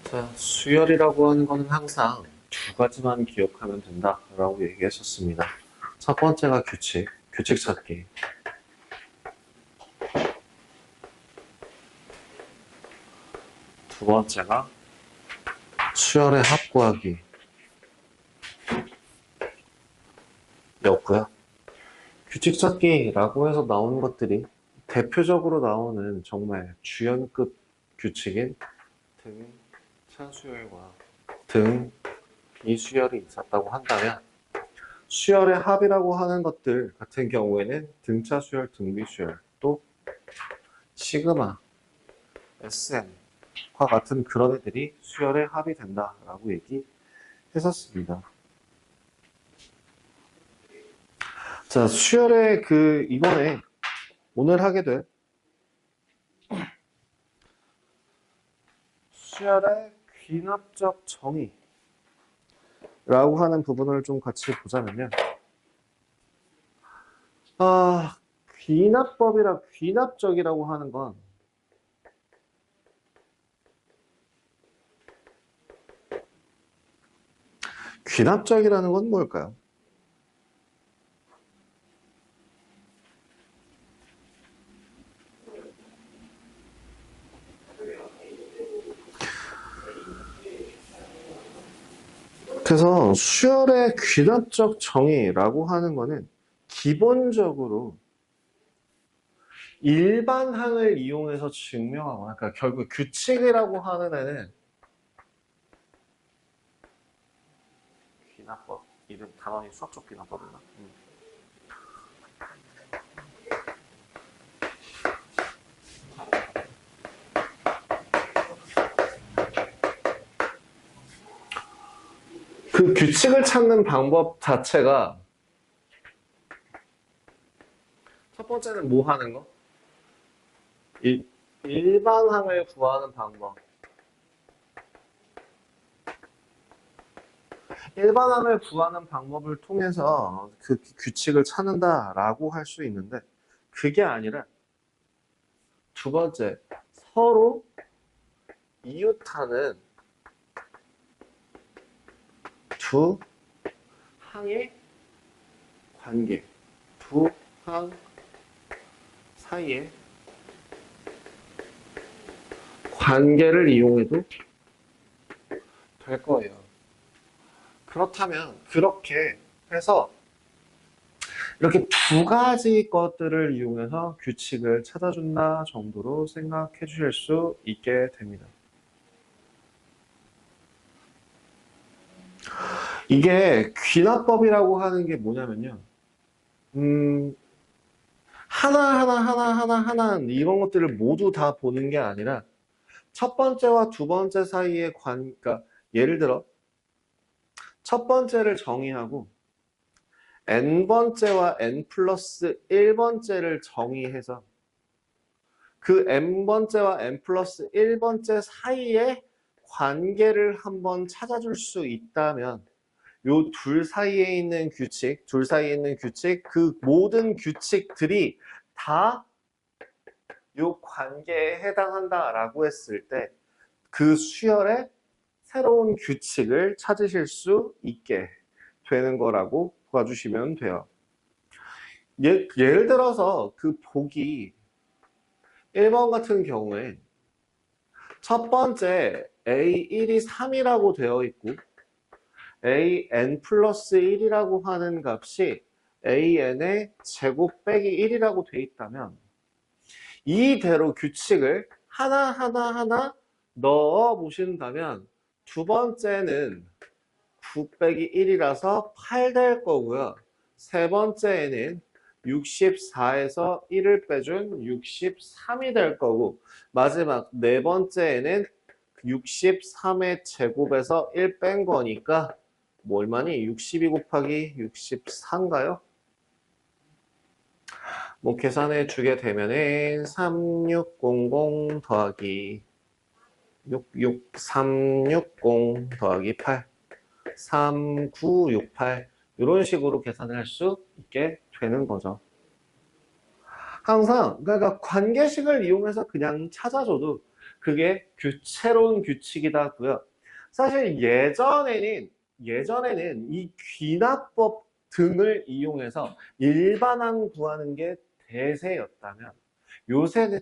자, 수열이라고 하는 거는 항상 두 가지만 기억하면 된다라고 얘기했었습니다. 첫 번째가 규칙 찾기. 두 번째가 수열의 합 구하기 였고요. 규칙 찾기라고 해서 나오는 것들이 대표적으로 나오는 정말 주연급 규칙인 등 차수열과 등 비수열이 있었다고 한다면 수열의 합이라고 하는 것들 같은 경우에는 등차 수열, 등비 수열, 또 시그마, SM과 같은 그런 애들이 수열의 합이 된다라고 얘기했었습니다. 자, 수열의 이번에 오늘 하게 될 수열의 귀납적 정의라고 하는 부분을 좀 같이 보자면요. 귀납적이라고 하는 건 귀납적이라는 건 뭘까요? 그래서 수열의 귀납적 정의라고 하는 거는 기본적으로 일반항을 이용해서 증명하거나, 그러니까 결국 규칙이라고 하는 애는 귀납법, 이름 단원이 수학 쪽 귀납법인가? 그 규칙을 찾는 방법 자체가 첫 번째는 뭐 하는 거? 일반항을 구하는 방법. 일반항을 구하는 방법을 통해서 그 규칙을 찾는다라고 할 수 있는데, 그게 아니라 두 번째, 서로 이웃하는 두 항의 관계, 두 항 사이의 관계를 이용해도 될 거예요. 그렇다면 그렇게 해서 이렇게 두 가지 것들을 이용해서 규칙을 찾아준다 정도로 생각해 주실 수 있게 됩니다. 이게 귀납법이라고 하는 게 뭐냐면요. 하나 이런 것들을 모두 다 보는 게 아니라 첫 번째와 두 번째 사이의 그러니까 예를 들어 첫 번째를 정의하고 n번째와 n 플러스 1번째를 정의해서 그 n번째와 n 플러스 1번째 사이의 관계를 한번 찾아줄 수 있다면 요 둘 사이에 있는 규칙, 그 모든 규칙들이 다 요 관계에 해당한다라고 했을 때 그 수열의 새로운 규칙을 찾으실 수 있게 되는 거라고 봐주시면 돼요. 예를 들어서 그 보기 1번 같은 경우에 첫 번째 A1이 3이라고 되어 있고 AN 플러스 1이라고 하는 값이 AN의 제곱 빼기 1이라고 되어 있다면 이대로 규칙을 하나 넣어 보신다면 두 번째는 9 빼기 1이라서 8 될 거고요. 세 번째에는 64에서 1을 빼준 63이 될 거고 마지막 네 번째에는 63의 제곱에서 1 뺀 거니까 뭐 얼마니? 62 곱하기 64인가요? 뭐 계산해 주게 되면은 3600 더하기 66360 더하기 8 3968 이런 식으로 계산을 할 수 있게 되는 거죠. 항상 그러니까 관계식을 이용해서 그냥 찾아줘도 그게 새로운 규칙이다고요. 사실 예전에는 이 귀납법 등을 이용해서 일반항 구하는 게 대세였다면 요새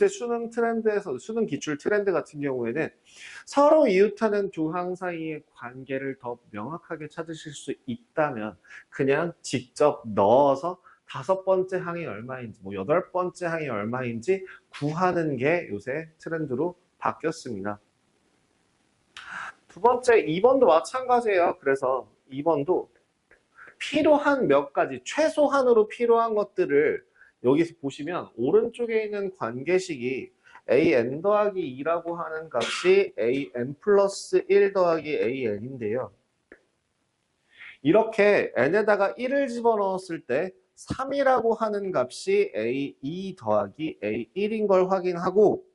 수능 트렌드에서 수능 기출 트렌드 같은 경우에는 서로 이웃하는 두 항 사이의 관계를 더 명확하게 찾으실 수 있다면 그냥 직접 넣어서 다섯 번째 항이 얼마인지, 뭐 여덟 번째 항이 얼마인지 구하는 게 요새 트렌드로 바뀌었습니다. 두 번째, 2번도 마찬가지예요. 그래서 2번도 필요한 몇 가지, 최소한으로 필요한 것들을 여기서 보시면 오른쪽에 있는 관계식이 an 더하기 2라고 하는 값이 an 플러스 1 더하기 an인데요. 이렇게 n에다가 1을 집어넣었을 때 3이라고 하는 값이 a2 더하기 a1인 걸 확인하고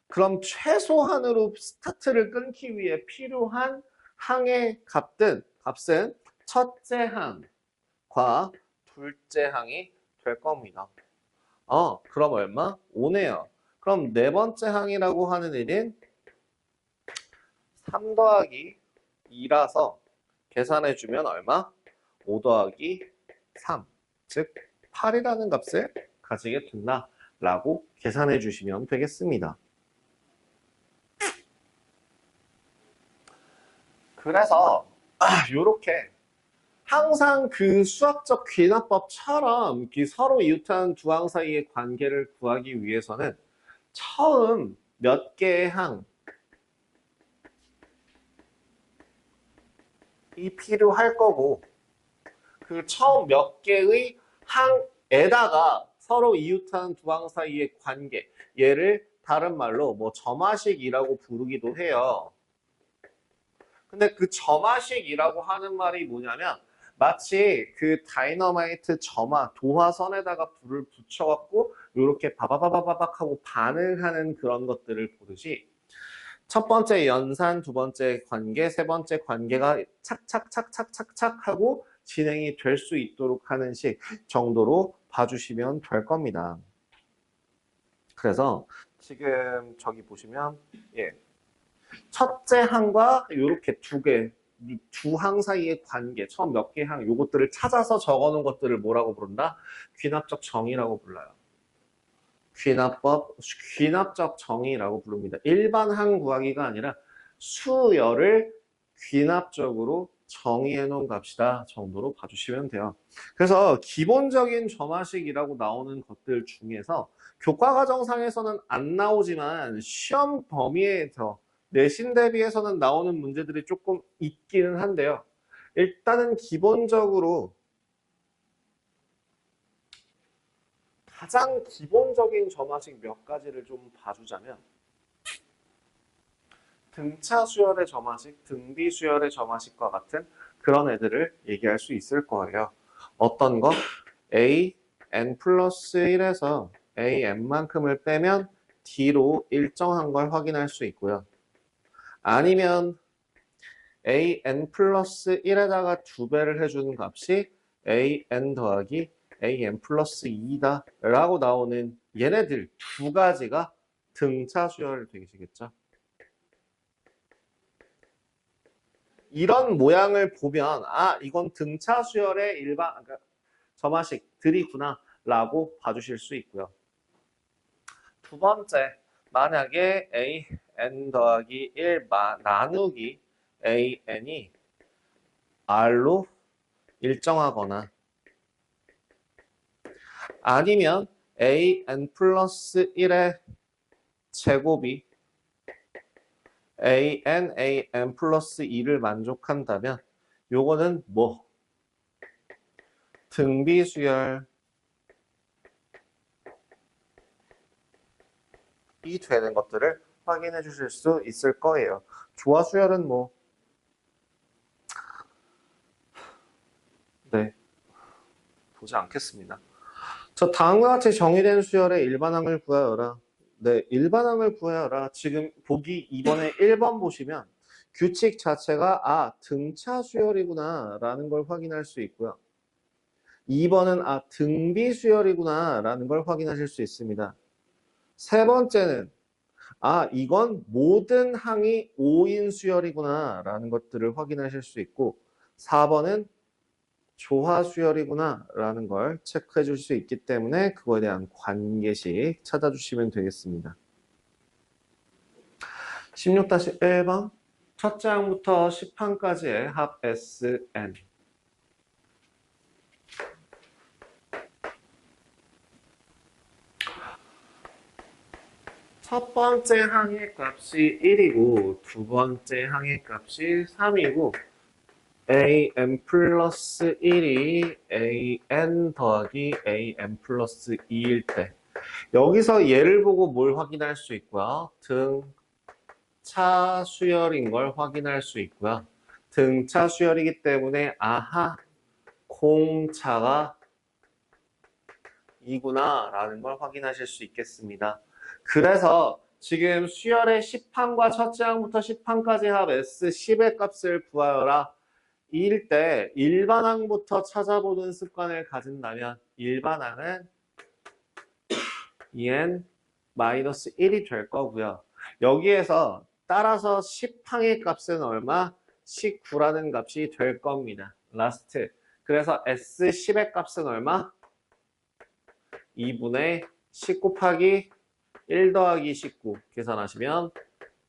그럼 최소한으로 스타트를 끊기 위해 필요한 항의 값은 첫째 항과 둘째 항이 될 겁니다. 그럼 얼마? 5네요. 그럼 네 번째 항이라고 하는 일은 3 더하기 2라서 계산해주면 얼마? 5 더하기 3, 즉 8이라는 값을 가지게 된다라고 계산해 주시면 되겠습니다. 그래서 이렇게 항상 그 수학적 귀납법처럼 서로 이웃한 두 항 사이의 관계를 구하기 위해서는 처음 몇 개의 항이 필요할 거고 그 처음 몇 개의 항에다가 서로 이웃한 두 항 사이의 관계, 얘를 다른 말로 뭐 점화식이라고 부르기도 해요. 근데 그 점화식이라고 하는 말이 뭐냐면 마치 그 다이너마이트 점화, 도화선에다가 불을 붙여갖고 이렇게 바바바바박 하고 반응하는 그런 것들을 보듯이 첫 번째 연산, 두 번째 관계, 세 번째 관계가 착착착착착착 하고 진행이 될 수 있도록 하는 식 정도로 봐주시면 될 겁니다. 그래서 지금 저기 보시면 첫째 항과 이렇게 두 항 사이의 관계, 처음 몇 개 항, 요것들을 찾아서 적어놓은 것들을 뭐라고 부른다? 귀납적 정의라고 불러요. 귀납적 정의라고 부릅니다. 일반 항 구하기가 아니라 수열을 귀납적으로 정의해 놓은 값이다 정도로 봐주시면 돼요. 그래서 기본적인 점화식이라고 나오는 것들 중에서 교과과정상에서는 안 나오지만 시험 범위에서 내신 대비해서는 나오는 문제들이 조금 있기는 한데요. 일단은 기본적으로 가장 기본적인 점화식 몇 가지를 좀 봐주자면 등차 수열의 점화식, 등비 수열의 점화식과 같은 그런 애들을 얘기할 수 있을 거예요. 어떤 거? a n 플러스 1에서 a n만큼을 빼면 d로 일정한 걸 확인할 수 있고요. 아니면 a n 플러스 1에다가 2배를 해주는 값이 a n 더하기 a n 플러스 2다 라고 나오는 얘네들 두 가지가 등차 수열 되시겠죠. 이런 모양을 보면 이건 등차 수열의 그러니까 점화식들이구나 라고 봐주실 수 있고요. 두 번째, 만약에 a n 더하기 1 나누기 a n이 r로 일정하거나 아니면 a n 플러스 1의 제곱이 a n 플러스 2를 만족한다면 요거는 뭐? 등비수열이 되는 것들을 확인해 주실 수 있을 거예요. 조화수열은 뭐 보지 않겠습니다. 저 다음과 같이 정의된 수열의 일반항을 구하여라. 네, 일반항을 구하여라. 지금 보기 2번에 1번 보시면 규칙 자체가 등차 수열이구나 라는 걸 확인할 수 있고요. 2번은 등비 수열이구나 라는 걸 확인하실 수 있습니다. 세 번째는 이건 모든 항이 5인 수열이구나 라는 것들을 확인하실 수 있고 4번은 조화 수열이구나 라는 걸 체크해 줄 수 있기 때문에 그거에 대한 관계식 찾아주시면 되겠습니다. 16-1번 첫째 항부터 10항까지의 합 SN 첫 번째 항의 값이 1이고 두 번째 항의 값이 3이고 an 플러스 1이 an 더하기 an 플러스 2일 때 여기서 얘를 보고 뭘 확인할 수 있고요. 등차 수열인 걸 확인할 수 있고요. 등차 수열이기 때문에 공차가 이구나 라는 걸 확인하실 수 있겠습니다. 그래서 지금 수열의 10항과 첫째 항부터 10항까지 합 S10의 값을 구하여라. 이일 때 일반항부터 찾아보는 습관을 가진다면 일반항은 EN-1이 될 거고요. 여기에서 따라서 10항의 값은 얼마? 19라는 값이 될 겁니다. 라스트. 그래서 S10의 값은 얼마? 2분의 10 곱하기 1 더하기 19 계산하시면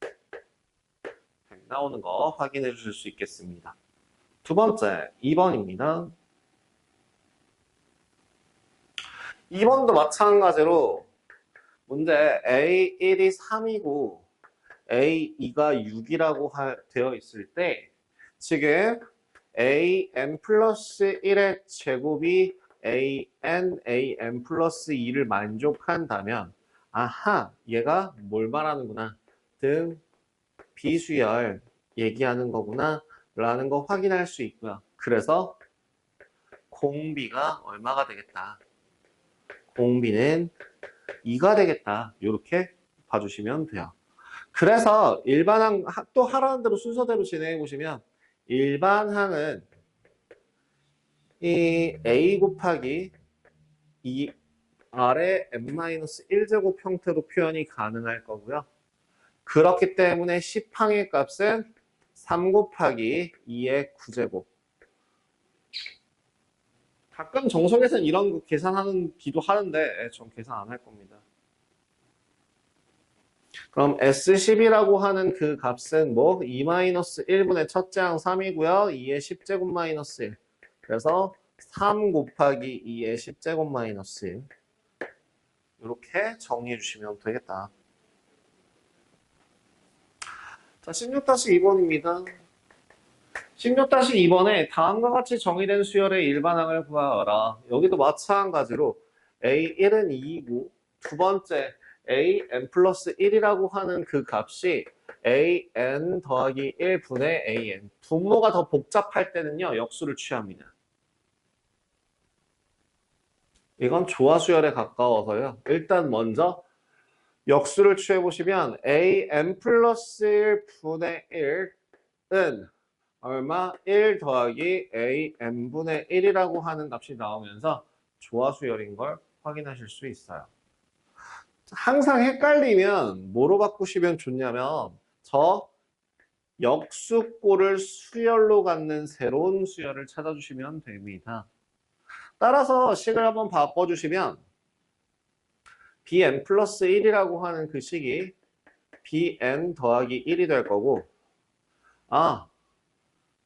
100 나오는 거 확인해 주실 수 있겠습니다. 두 번째, 2번입니다. 2번도 마찬가지로 문제 A1이 3이고 A2가 6이라고 되어 있을 때 지금 AN 플러스 1의 제곱이 AN 플러스 2를 만족한다면 얘가 뭘 말하는구나. 등 비수열 얘기하는 거구나 라는 거 확인할 수 있고요. 그래서 공비가 얼마가 되겠다. 공비는 2가 되겠다. 이렇게 봐주시면 돼요. 그래서 일반항 또 하라는 대로 순서대로 진행해 보시면 일반항은 이 a 곱하기 이 아래 n-1제곱 형태로 표현이 가능할 거고요. 그렇기 때문에 10항의 값은 3 곱하기 2의 9제곱. 가끔 정석에서는 이런 거 계산하는 기도 하는데 전 계산 안 할 겁니다. 그럼 S10이라고 하는 그 값은 2-1분의 첫째 항 3이고요. 2의 10제곱 마이너스 1. 그래서 3 곱하기 2의 10제곱 마이너스 1. 이렇게 정리해 주시면 되겠다. 자, 16-2번입니다. 16-2번에 다음과 같이 정의된 수열의 일반항을 구하라. 여기도 마찬가지로 A1은 2이고 두 번째 AN 플러스 1이라고 하는 그 값이 AN 더하기 1분의 AN. 분모가 더 복잡할 때는요. 역수를 취합니다. 이건 조화수열에 가까워서요. 일단 먼저 역수를 취해보시면 AN 플러스 1분의 1은 얼마? 1 더하기 AN분의 1이라고 하는 값이 나오면서 조화수열인 걸 확인하실 수 있어요. 항상 헷갈리면 뭐로 바꾸시면 좋냐면 저 역수꼴을 수열로 갖는 새로운 수열을 찾아주시면 됩니다. 따라서 식을 한번 바꿔주시면 bn 플러스 1이라고 하는 그 식이 bn 더하기 1이 될 거고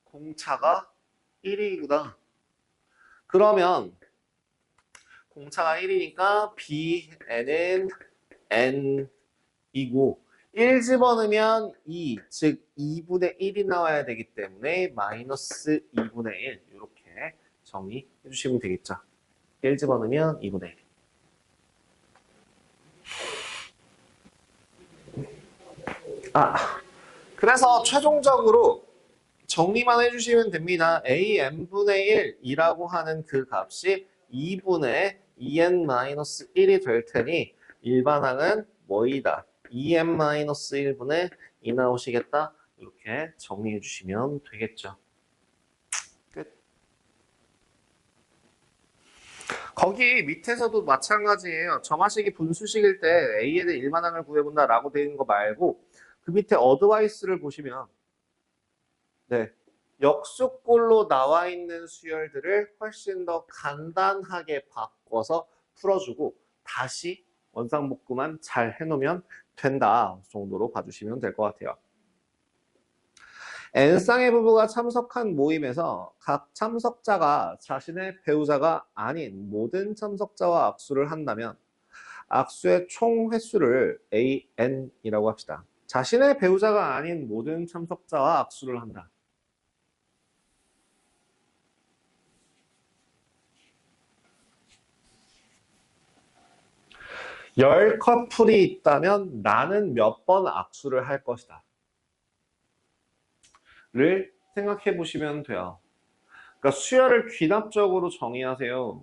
공차가 1이구나. 그러면 공차가 1이니까 bn은 n이고 1 집어넣으면 2, 즉 2분의 1이 나와야 되기 때문에 마이너스 2분의 1 이렇게 정의해 주시면 되겠죠. 1 집어넣으면 2분의 1. 그래서 최종적으로 정리만 해주시면 됩니다. AN분의 1이라고 하는 그 값이 2분의 2n-1이 될 테니 일반항은 뭐이다? 2n-1분의 2 나오시겠다? 이렇게 정리해 주시면 되겠죠. 끝. 거기 밑에서도 마찬가지예요. 점화식이 분수식일 때 A에 대해 일반항을 구해본다라고 되어 있는 거 말고 그 밑에 어드바이스를 보시면 네, 역수꼴로 나와 있는 수열들을 훨씬 더 간단하게 바꿔서 풀어주고 다시 원상복구만 잘 해놓으면 된다 정도로 봐주시면 될 것 같아요. N쌍의 부부가 참석한 모임에서 각 참석자가 자신의 배우자가 아닌 모든 참석자와 악수를 한다면 악수의 총 횟수를 AN이라고 합시다. 자신의 배우자가 아닌 모든 참석자와 악수를 한다. 10커플이 있다면 나는 몇 번 악수를 할 것이다. 를 생각해 보시면 돼요. 그러니까 수열을 귀납적으로 정의하세요.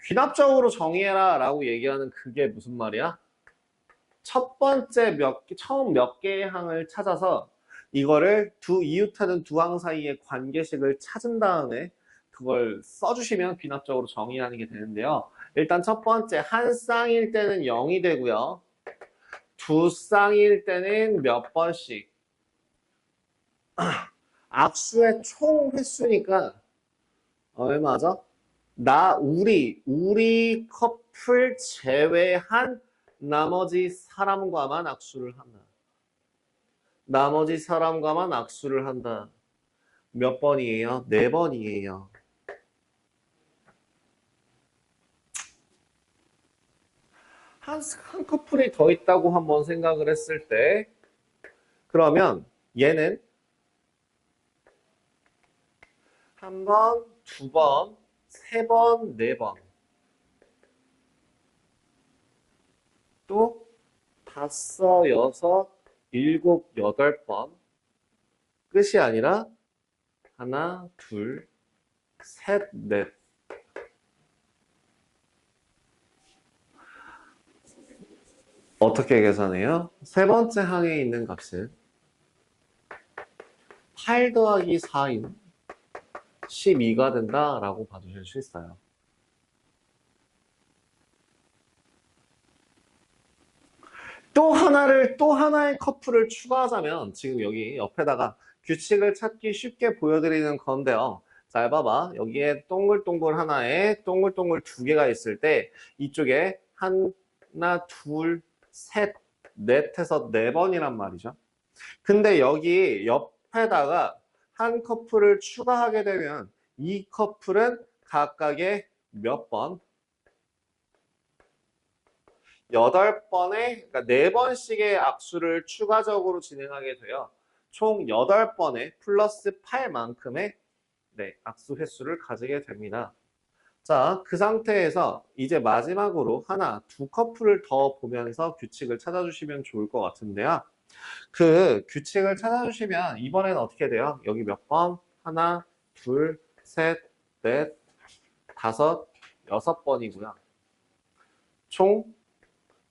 귀납적으로 정의해라 라고 얘기하는 그게 무슨 말이야? 첫 번째 처음 몇 개의 항을 찾아서 이거를 두 이웃하는 두 항 사이의 관계식을 찾은 다음에 그걸 써주시면 귀납적으로 정의하는 게 되는데요. 일단 첫 번째, 한 쌍일 때는 0이 되고요. 두 쌍일 때는 몇 번씩. 악수의 총 횟수니까 얼마죠? 우리 커플 제외한 나머지 사람과만 악수를 한다. 나머지 사람과만 악수를 한다. 몇 번이에요? 4번이에요. 한 커플이 더 있다고 한번 생각을 했을 때 그러면 얘는 한 번, 두 번, 세 번, 네 번 또 다섯, 여섯, 일곱, 여덟 번 끝이 아니라 하나, 둘, 셋, 넷 어떻게 계산해요? 세 번째 항에 있는 값은 8 더하기 4인 12가 된다라고 봐주실 수 있어요. 또 하나의 커플을 추가하자면 지금 여기 옆에다가 규칙을 찾기 쉽게 보여드리는 건데요. 잘 봐봐. 여기에 동글동글 하나에 동글동글 두 개가 있을 때 이쪽에 하나, 둘, 셋, 넷 해서 4번이란 말이죠. 근데 여기 옆에다가 한 커플을 추가하게 되면 이 커플은 각각의 몇 번? 8번에, 그러니까 4번씩의 악수를 추가적으로 진행하게 되어 총 8번에 플러스 8만큼의 악수 횟수를 가지게 됩니다. 자, 그 상태에서 이제 마지막으로 두 커플을 더 보면서 규칙을 찾아주시면 좋을 것 같은데요. 그 규칙을 찾아주시면 이번에는 어떻게 돼요? 여기 몇 번? 하나, 둘, 셋, 넷, 다섯, 6번이고요. 총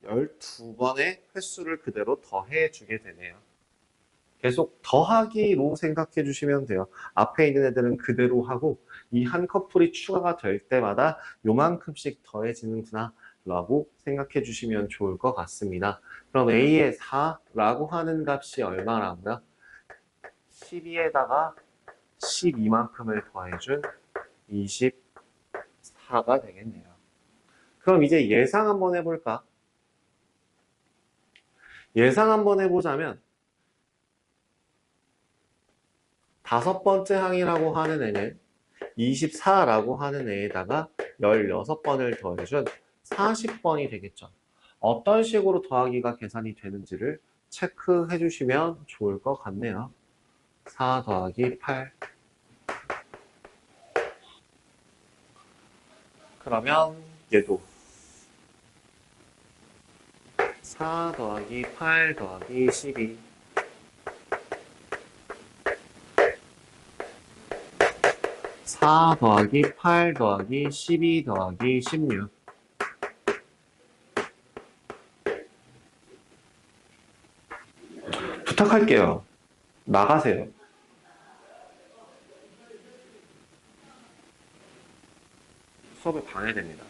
12번의 횟수를 그대로 더해주게 되네요. 계속 더하기로 생각해 주시면 돼요. 앞에 있는 애들은 그대로 하고 이 한 커플이 추가가 될 때마다 요만큼씩 더해지는구나 라고 생각해 주시면 좋을 것 같습니다. 그럼 A의 4라고 하는 값이 얼마라고요? 12에다가 12만큼을 더해준 24가 되겠네요. 그럼 이제 예상 한번 해볼까? 예상 한번 해보자면 5번째 항이라고 하는 애는 24라고 하는 애에다가 16번을 더해준 40번이 되겠죠. 어떤 식으로 더하기가 계산이 되는지를 체크해 주시면 좋을 것 같네요. 4 더하기 8. 그러면 얘도 4 더하기 8 더하기 12. 4 더하기 8 더하기 12 더하기 16. 부탁할게요. 나가세요. 수업에 방해됩니다.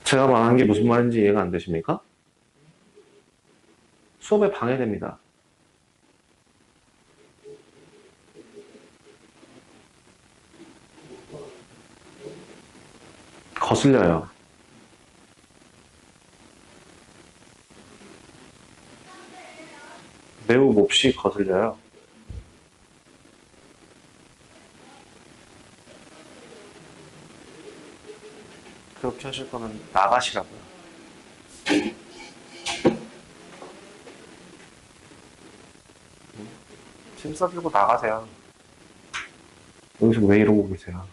제가 말하는 게 무슨 말인지 이해가 안 되십니까? 수업에 방해됩니다. 거슬려요. 매우 몹시 거슬려요. 그렇게 하실 거면 나가시라고요. 짐 싸들고 나가세요. 여기서 왜 이러고 계세요?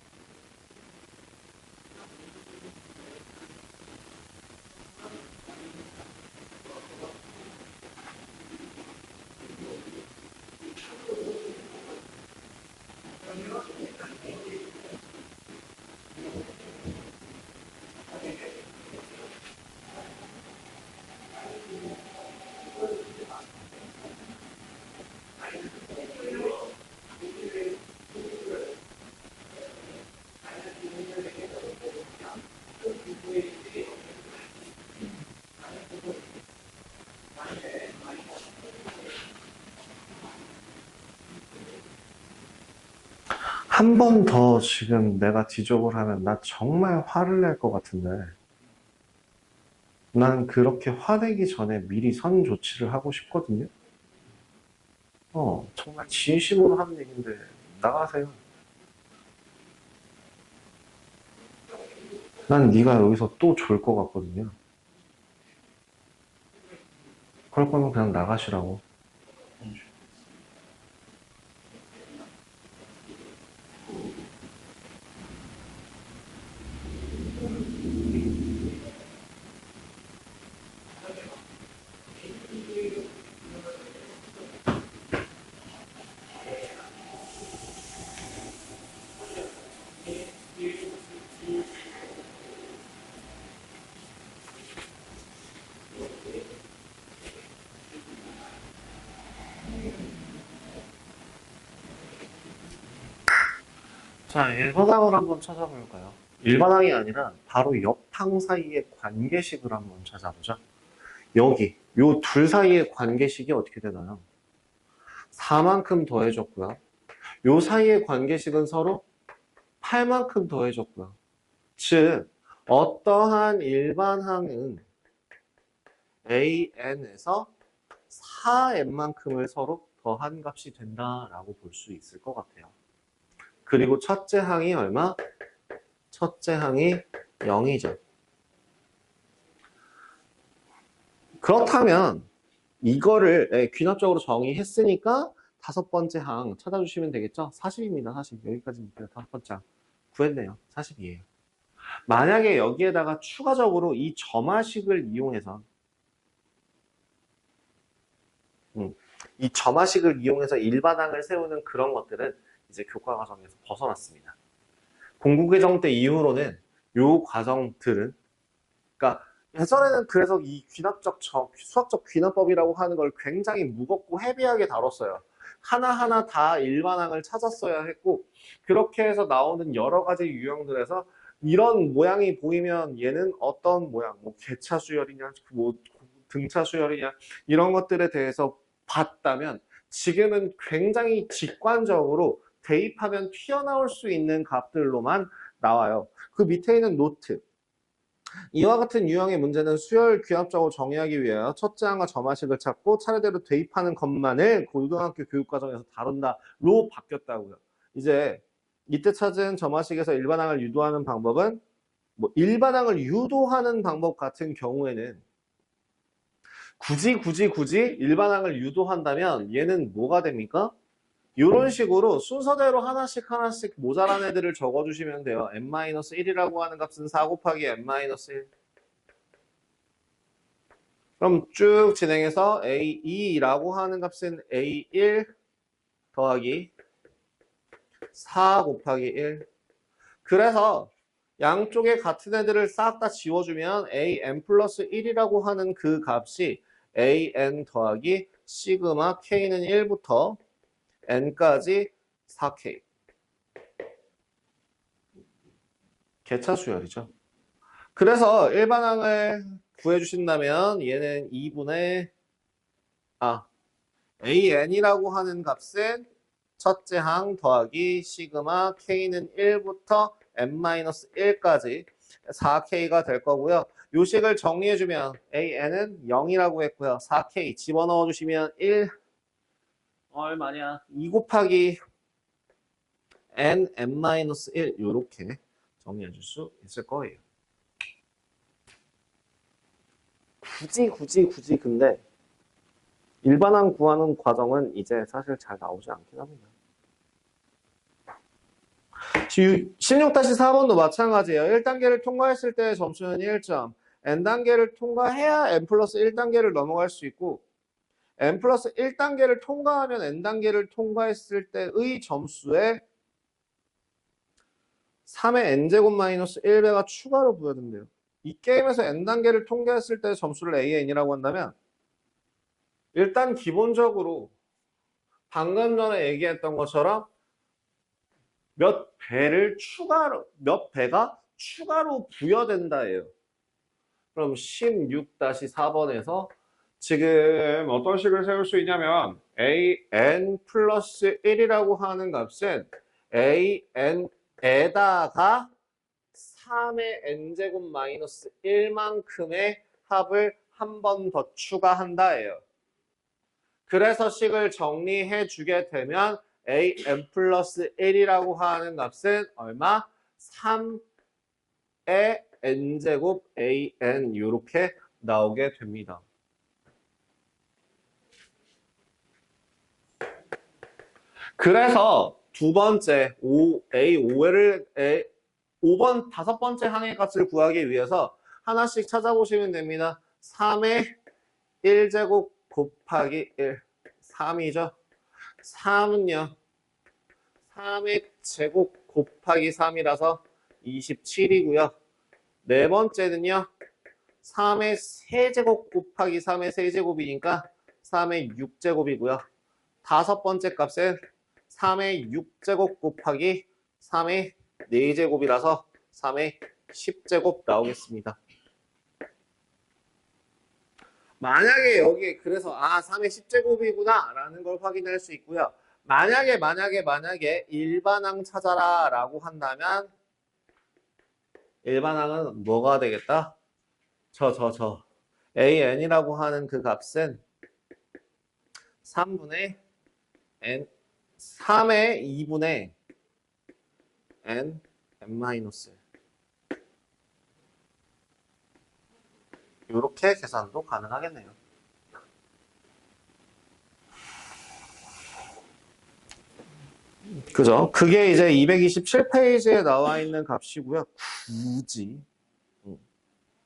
한 번 더 지금 내가 지적을 하면 나 정말 화를 낼 것 같은데 난 그렇게 화내기 전에 미리 선 조치를 하고 싶거든요. 정말 진심으로 하는 얘기인데 나가세요. 난 네가 여기서 또 졸 것 같거든요. 그럴 거면 그냥 나가시라고. 자, 일반항을 한번 찾아볼까요? 일반항이 아니라 바로 옆항 사이의 관계식을 한번 찾아보자. 여기 요 둘 사이의 관계식이 어떻게 되나요? 4만큼 더해줬고요. 요 사이의 관계식은 서로 8만큼 더해줬고요. 즉 어떠한 일반항은 AN에서 4n만큼을 서로 더한 값이 된다라고 볼 수 있을 것 같아요. 그리고 첫째 항이 얼마? 첫째 항이 0이죠. 그렇다면 이거를 귀납적으로 정의했으니까 다섯 번째 항 찾아주시면 되겠죠? 40입니다. 40. 여기까지 볼게요. 다섯 번째 항. 구했네요. 40이에요. 만약에 여기에다가 추가적으로 이 점화식을 이용해서 이 점화식을 이용해서 일반항을 세우는 그런 것들은 이제 교과 과정에서 벗어났습니다. 공부개정 때 이후로는 요 과정들은 그러니까 예전에는 그래서 이 수학적 귀납법이라고 하는 걸 굉장히 무겁고 헤비하게 다뤘어요. 하나하나 다 일반항을 찾았어야 했고 그렇게 해서 나오는 여러 가지 유형들에서 이런 모양이 보이면 얘는 어떤 모양, 뭐 개차 수열이냐, 뭐 등차 수열이냐 이런 것들에 대해서 봤다면 지금은 굉장히 직관적으로 대입하면 튀어나올 수 있는 값들로만 나와요. 그 밑에 있는 노트. 이와 같은 유형의 문제는 수열 귀납적으로 정의하기 위하여 첫째 항과 점화식을 찾고 차례대로 대입하는 것만을 고등학교 교육과정에서 다룬다로 바뀌었다고요. 이제 이때 찾은 점화식에서 일반항을 유도하는 방법은 뭐 일반항을 유도하는 방법 같은 경우에는 굳이 일반항을 유도한다면 얘는 뭐가 됩니까? 이런 식으로 순서대로 하나씩 모자란 애들을 적어주시면 돼요. n-1이라고 하는 값은 4 곱하기 n-1. 그럼 쭉 진행해서 A2라고 하는 값은 A1 더하기 4 곱하기 1. 그래서 양쪽에 같은 애들을 싹 다 지워주면 AN 플러스 1이라고 하는 그 값이 AN 더하기 시그마 K는 1부터 N까지 4K. 개차 수열이죠. 그래서 일반항을 구해주신다면 얘는 2분의 AN이라고 하는 값은 첫째 항 더하기 시그마 K는 1부터 N-1까지 4K가 될 거고요. 요식을 정리해주면 AN은 0이라고 했고요. 4K 집어넣어 주시면 1 얼마냐? 2 곱하기 N, N-1 이렇게 정리해 줄 수 있을 거예요. 굳이 근데 일반항 구하는 과정은 이제 사실 잘 나오지 않긴 합니다. 16-4번도 마찬가지예요. 1단계를 통과했을 때 점수는 1점. N단계를 통과해야 N 플러스 1단계를 넘어갈 수 있고 N 플러스 1단계를 통과하면 N단계를 통과했을 때의 점수에 3의 N제곱 마이너스 1배가 추가로 부여된대요. 이 게임에서 N단계를 통과했을 때 점수를 AN이라고 한다면 일단 기본적으로 방금 전에 얘기했던 것처럼 몇 배가 추가로 부여된다예요. 그럼 16-4번에서 지금 어떤 식을 세울 수 있냐면 AN 플러스 1이라고 하는 값은 AN에다가 3의 N제곱 마이너스 1만큼의 합을 한 번 더 추가한다예요. 그래서 식을 정리해 주게 되면 AN 플러스 1이라고 하는 값은 얼마? 3의 N제곱 AN 이렇게 나오게 됩니다. 그래서 두 번째 A5를 5번 5번째 항의 값을 구하기 위해서 하나씩 찾아보시면 됩니다. 3의 1제곱 곱하기 1 3이죠. 3은요. 3의 제곱 곱하기 3이라서 27이고요. 네 번째는요. 3의 세제곱 곱하기 3의 세제곱이니까 3의 6제곱이고요. 다섯 번째 값은 3의 6제곱 곱하기 3의 4제곱이라서 3의 10제곱 나오겠습니다. 만약에 여기에 그래서 3의 10제곱이구나 라는 걸 확인할 수 있고요. 만약에 일반항 찾아라 라고 한다면 일반항은 뭐가 되겠다? AN이라고 하는 그 값은 3분의 N 3의 2분의 N N-1 이렇게 계산도 가능하겠네요. 그죠? 그게 이제 227페이지에 나와 있는 값이고요. 굳이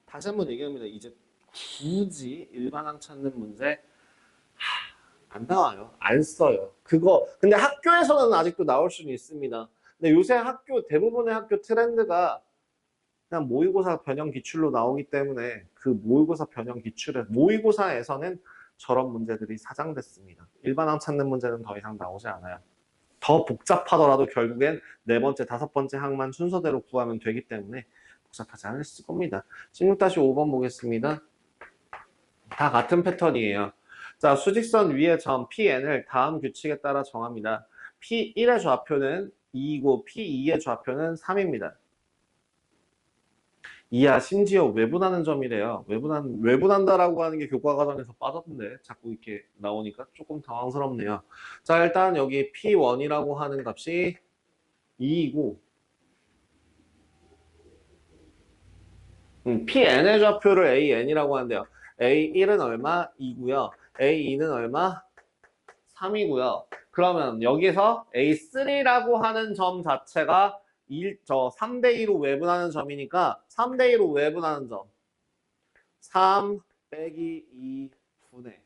다시 한번 얘기합니다. 이제 굳이 일반항 찾는 문제 안 나와요. 안 써요. 그거 근데 학교에서는 아직도 나올 수는 있습니다. 근데 요새 대부분의 학교 트렌드가 그냥 모의고사 변형 기출로 나오기 때문에 그 모의고사에서는 저런 문제들이 사장됐습니다. 일반항 찾는 문제는 더 이상 나오지 않아요. 더 복잡하더라도 결국엔 네 번째, 다섯 번째 항만 순서대로 구하면 되기 때문에 복잡하지 않을 겁니다. 16-5번 보겠습니다. 다 같은 패턴이에요. 자, 수직선 위의 점 Pn을 다음 규칙에 따라 정합니다. P1의 좌표는 2이고 P2의 좌표는 3입니다. 이야, 심지어 외분하는 점이래요. 외분한다라고 하는 게 교과 과정에서 빠졌는데 자꾸 이렇게 나오니까 조금 당황스럽네요. 자, 일단 여기 P1이라고 하는 값이 2이고 Pn의 좌표를 AN이라고 하는데요. A1은 얼마? 2고요. A2는 얼마? 3이고요. 그러면 여기서 A3라고 하는 점 자체가 3대2로 외분하는 점이니까 3대2로 외분하는 점 3 빼기 2분의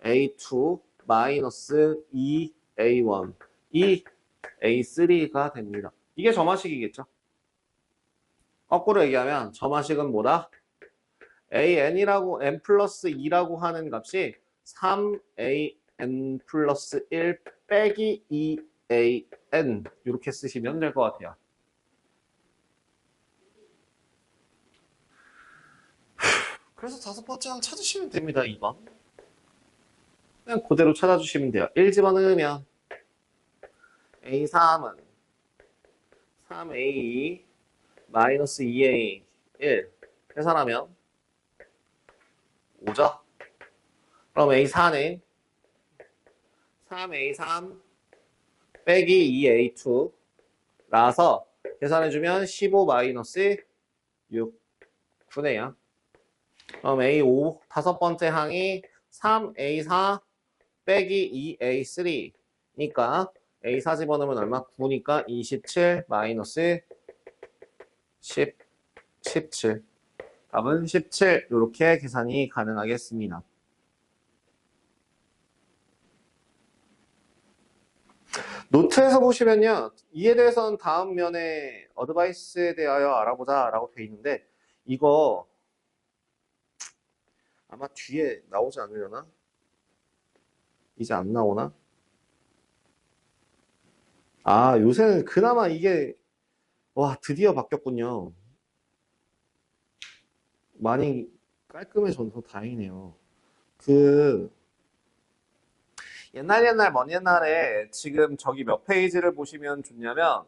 3A2 마이너스 2A1 이 A3가 됩니다. 이게 점화식이겠죠. 거꾸로 얘기하면 점화식은 뭐다? AN이라고 N 플러스 2라고 하는 값이 3AN 플러스 1 빼기 EAN 이렇게 쓰시면 될 것 같아요. 그래서 다섯 번째 항 찾으시면 됩니다. 2번. 그냥 그대로 찾아주시면 돼요. 1 집어넣으면 A3은 3A 마이너스 2A 1 계산하면 5죠. 그럼 A4는 3A3 빼기 2A2 라서 계산해주면 15 마이너스 6 9네요. 그럼 A5 다섯 번째 항이 3A4 빼기 2A3니까 A4 집어넣으면 얼마? 9니까 27 마이너스 10, 17. 답은 17 이렇게 계산이 가능하겠습니다. 노트에서 보시면요. 이에 대해서는 다음 면에 어드바이스에 대하여 알아보자 라고 돼 있는데 이거 아마 뒤에 나오지 않으려나? 이제 안 나오나? 아, 요새는 그나마 이게 와 드디어 바뀌었군요. 많이 깔끔해져서 다행이네요. 그 옛날 먼 옛날에 지금 저기 몇 페이지를 보시면 좋냐면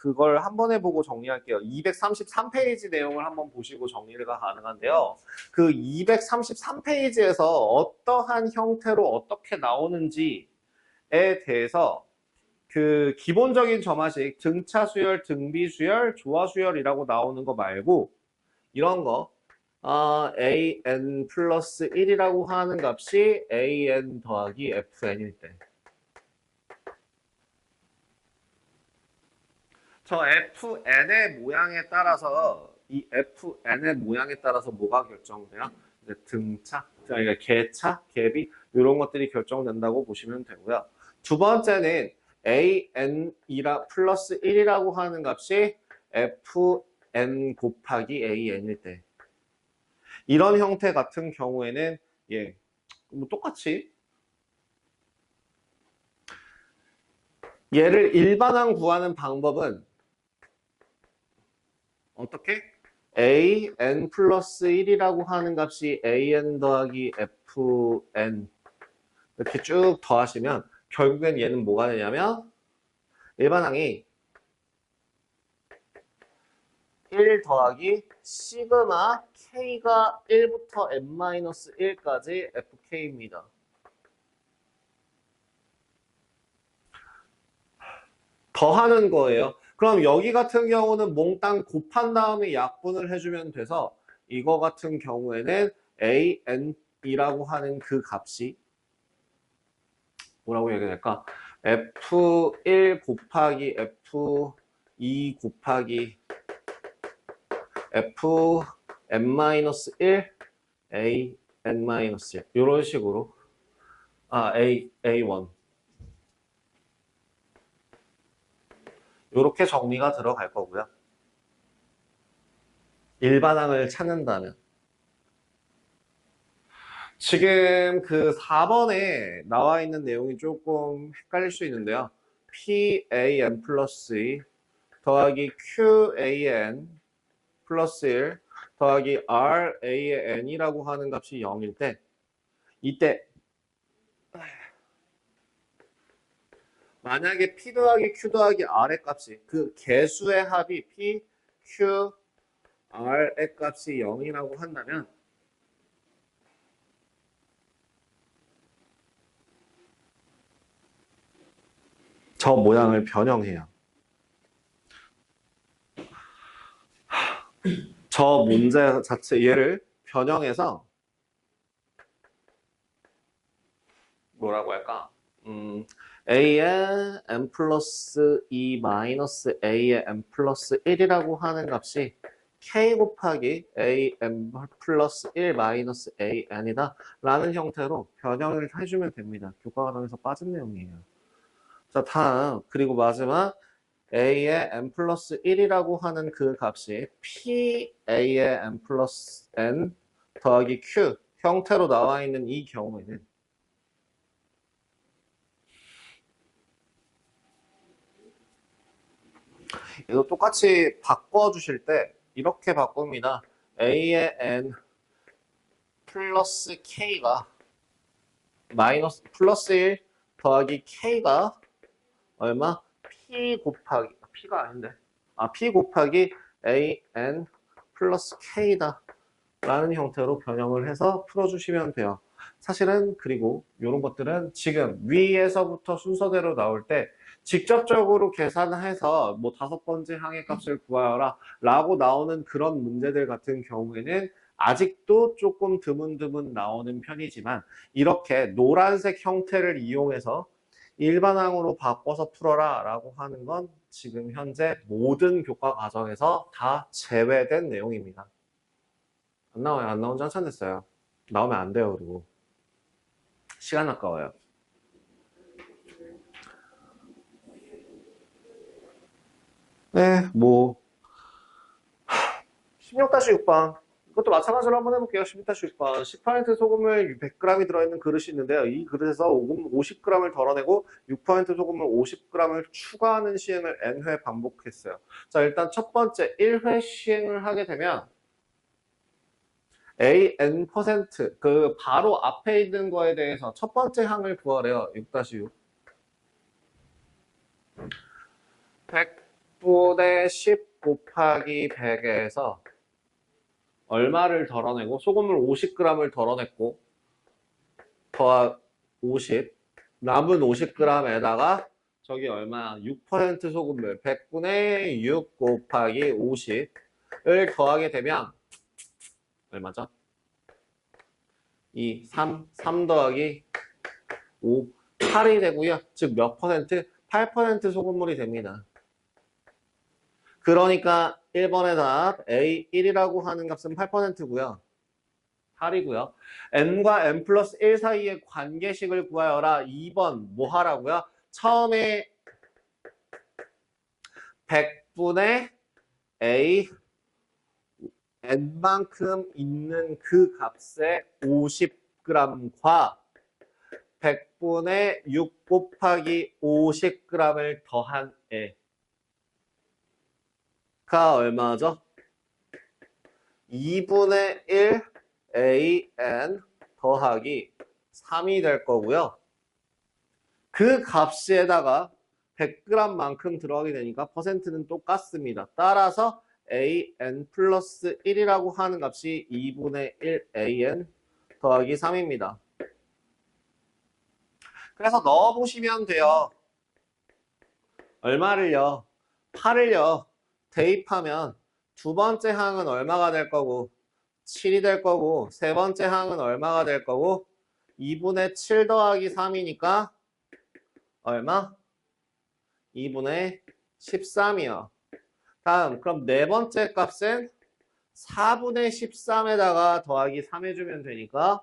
그걸 한 번에 보고 정리할게요. 233페이지 내용을 한번 보시고 정리가 가능한데요. 그 233페이지에서 어떠한 형태로 어떻게 나오는지에 대해서 그 기본적인 점화식 등차 수열, 등비 수열, 조화 수열이라고 나오는 거 말고 이런 거 an 플러스 1이라고 하는 값이 an 더하기 fn일 때 저 fn의 모양에 따라서 이 fn의 모양에 따라서 뭐가 결정돼요? 이제 등차, 그러니까 개차, 개비 이런 것들이 결정된다고 보시면 되고요. 두 번째는 an이라 플러스 1이라고 하는 값이 fn 곱하기 an일 때 이런 형태 같은 경우에는 예, 뭐 똑같이 얘를 일반항 구하는 방법은 어떻게? an 플러스 1이라고 하는 값이 an 더하기 fn 이렇게 쭉 더하시면 결국엔 얘는 뭐가 되냐면 일반항이 1 더하기 시그마 k가 1부터 n-1까지 fk입니다. 더하는 거예요. 그럼 여기 같은 경우는 몽땅 곱한 다음에 약분을 해주면 돼서 이거 같은 경우에는 an이라고 하는 그 값이 뭐라고 얘기해야 될까? f1 곱하기 f2 곱하기 fn-1 an-1 이런 식으로 a1 이렇게 정리가 들어갈 거고요. 일반항을 찾는다면 지금 그 4번에 나와 있는 내용이 조금 헷갈릴 수 있는데요. PAN 플러스 2 더하기 QAN 플러스 1 더하기 RAN이라고 하는 값이 0일 때 이때 만약에 P 더하기 Q 더하기 R의 값이 그 개수의 합이 P, Q, R의 값이 0이라고 한다면 저 모양을 변형해요. 저 문제 자체 얘를 변형해서 뭐라고 할까? A의 n 플러스 2 마이너스 A의 n 플러스 1이라고 하는 값이 K 곱하기 AN 플러스 1 마이너스 AN이다 라는 형태로 변형을 해주면 됩니다. 교과과정에서 빠진 내용이에요. 자, 다음 그리고 마지막 A의 n 플러스 1이라고 하는 그 값이 PA의 n 플러스 n 더하기 Q 형태로 나와 있는 이 경우에는 이거 똑같이 바꿔주실 때 이렇게 바꿉니다. a의 n 플러스 k가 마이너스 플러스 1 더하기 k가 얼마? p 곱하기 p가 아닌데 p 곱하기 an 플러스 k다 라는 형태로 변형을 해서 풀어주시면 돼요. 사실은 그리고 이런 것들은 지금 위에서부터 순서대로 나올 때 직접적으로 계산해서 뭐 5번째 항의 값을 구하여라 라고 나오는 그런 문제들 같은 경우에는 아직도 조금 드문드문 나오는 편이지만 이렇게 노란색 형태를 이용해서 일반항으로 바꿔서 풀어라 라고 하는 건 지금 현재 모든 교과 과정에서 다 제외된 내용입니다. 안 나와요. 안 나온 지 한참 됐어요. 나오면 안 돼요. 그리고 시간 아까워요. 네, 뭐 16-6번 이것도 마찬가지로 한번 해볼게요. 16-6번 10% 소금을 100g이 들어있는 그릇이 있는데요. 이 그릇에서 50g을 덜어내고 6% 소금을 50g을 추가하는 시행을 n회 반복했어요. 자, 일단 첫 번째 1회 시행을 하게 되면 AN% 그 바로 앞에 있는 거에 대해서 첫 번째 항을 구하래요. 6-6 100분의 10 곱하기 100에서 얼마를 덜어내고 소금을 50g을 덜어냈고 더하 50 남은 50g에다가 저기 얼마 6% 소금을 100분의 6 곱하기 50을 더하게 되면 얼마죠? 3 더하기 5 8이 되고요. 즉 몇 퍼센트? 8% 소금물이 됩니다. 그러니까 1번의 답 A1이라고 하는 값은 8%고요. 8이고요. n과 n 플러스 1 사이의 관계식을 구하여라. 2번 뭐 하라고요? 처음에 100분의 A n만큼 있는 그 값의 50g과 100분의 6 곱하기 50g을 더한 애가 얼마죠? 2분의 1 an 더하기 3이 될 거고요. 그 값에다가 100g만큼 들어가게 되니까 퍼센트는 똑같습니다. 따라서 an 플러스 1이라고 하는 값이 2분의 1 an 더하기 3입니다. 그래서 넣어보시면 돼요. 얼마를요? 8을요. 대입하면 두 번째 항은 얼마가 될 거고 7이 될 거고 세 번째 항은 얼마가 될 거고 2분의 7 더하기 3이니까 얼마? 2분의 13이요. 다음 그럼 네 번째 값은 4분의 13에다가 더하기 3 해주면 되니까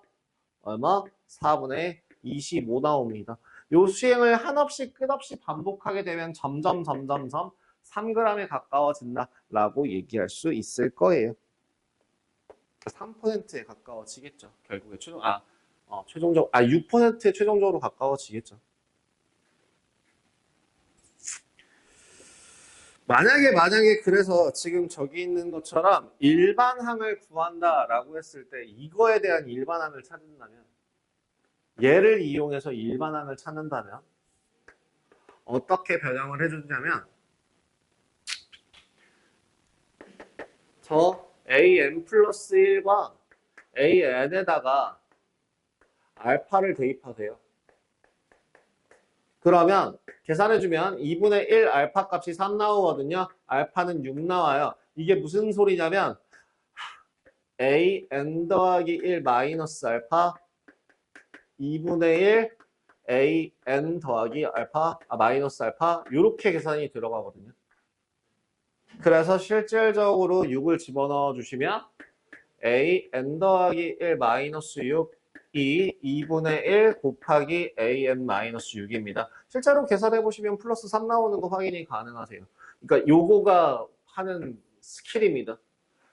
얼마? 4분의 25 나옵니다. 요 수행을 한없이 끝없이 반복하게 되면 점점 3g에 가까워진다라고 얘기할 수 있을 거예요. 3%에 가까워지겠죠. 결국에 최종적 6%에 최종적으로 가까워지겠죠. 만약에 그래서 지금 저기 있는 것처럼 일반항을 구한다라고 했을 때 이거에 대한 일반항을 찾는다면 얘를 이용해서 일반항을 찾는다면 어떻게 변형을 해주냐면 저 an 플러스 1과 an에다가 알파를 대입하세요. 그러면 계산해주면 2분의 1 알파 값이 3 나오거든요. 알파는 6 나와요. 이게 무슨 소리냐면 an 더하기 1 마이너스 알파 2분의 1 an 더하기 알파 마이너스 알파 이렇게 계산이 들어가거든요. 그래서 실질적으로 6을 집어넣어 주시면 an 더하기 1 마이너스 6 2분의 1 곱하기 an 마이너스 6입니다. 실제로 계산해 보시면 플러스 3 나오는 거 확인이 가능하세요. 그러니까 요거가 하는 스킬입니다.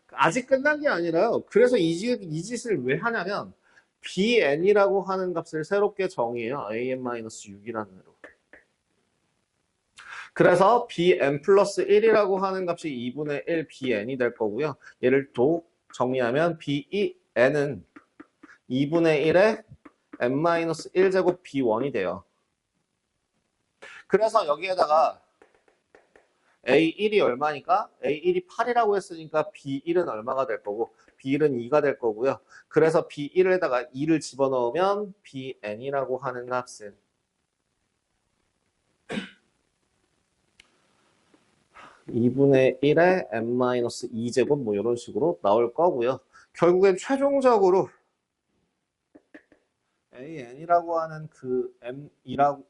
아직 끝난 게 아니라요. 그래서 이 짓을 왜 하냐면 bn이라고 하는 값을 새롭게 정의해요. an 마이너스 6이라는 애로. 그래서 bn 플러스 1이라고 하는 값이 2분의 1 bn이 될 거고요. 얘를 또 정리하면 b2n은 2분의 1에 n-1제곱 b1이 돼요. 그래서 여기에다가 A1이 얼마니까? A1이 8이라고 했으니까 B1은 얼마가 될 거고 B1은 2가 될 거고요. 그래서 B1에다가 2를 집어넣으면 BN이라고 하는 값은 2분의 1에 n-2제곱 뭐 이런 식으로 나올 거고요. 결국엔 최종적으로 AN이라고 하는 그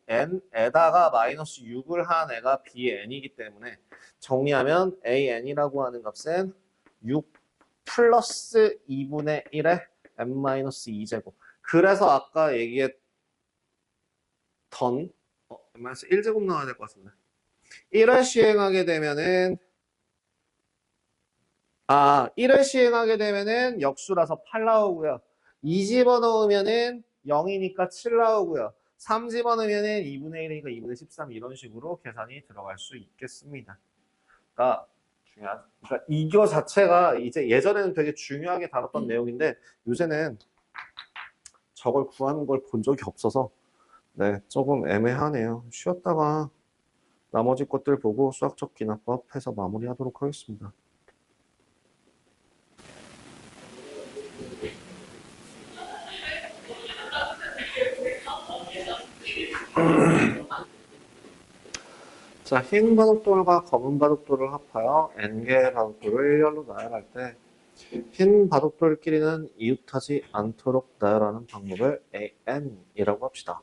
N에다가 마이너스 6을 한 애가 BN이기 때문에 정리하면 AN이라고 하는 값은 6 플러스 2분의 1에 n-2제곱. 그래서 아까 얘기했던 n-1제곱 나와야 될 것 같습니다. 1을 시행하게 되면은 1을 시행하게 되면은 역수라서 8 나오고요. 2 집어넣으면은 0이니까 7 나오고요. 3 집어넣으면은 2분의 1이니까 2분의 13 이런 식으로 계산이 들어갈 수 있겠습니다. 그러니까 이거 자체가 이제 예전에는 되게 중요하게 다뤘던 내용인데 요새는 저걸 구하는 걸 본 적이 없어서 네, 조금 애매하네요. 쉬었다가 나머지 것들 보고 수학적 기납법 해서 마무리하도록 하겠습니다. 자, 흰 바둑돌과 검은 바둑돌을 합하여 n개의 바둑돌을 일렬로 나열할 때 흰 바둑돌끼리는 이웃하지 않도록 나열하는 방법을 AN이라고 합시다.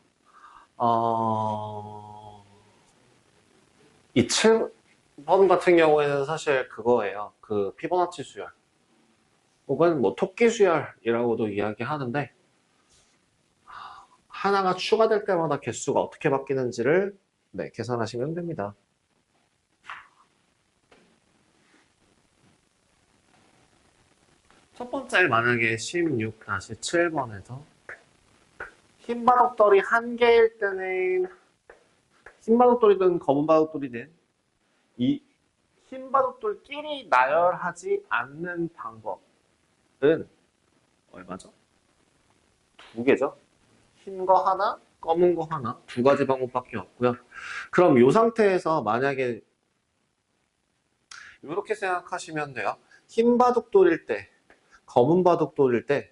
이 7번 같은 경우에는 사실 그거예요. 그 피보나치 수열 혹은 뭐 토끼 수열이라고도 이야기하는데 하나가 추가될 때마다 개수가 어떻게 바뀌는지를 네, 계산하시면 됩니다. 첫 번째 만약에 16-7번에서 흰 바둑돌이 한 개일 때는 흰 바둑돌이든 검은 바둑돌이든 이 흰 바둑돌끼리 나열하지 않는 방법은 얼마죠? 두 개죠. 흰 거 하나, 검은 거 하나, 두 가지 방법밖에 없고요. 그럼 이 상태에서 만약에 이렇게 생각하시면 돼요. 흰 바둑돌일 때, 검은 바둑돌일 때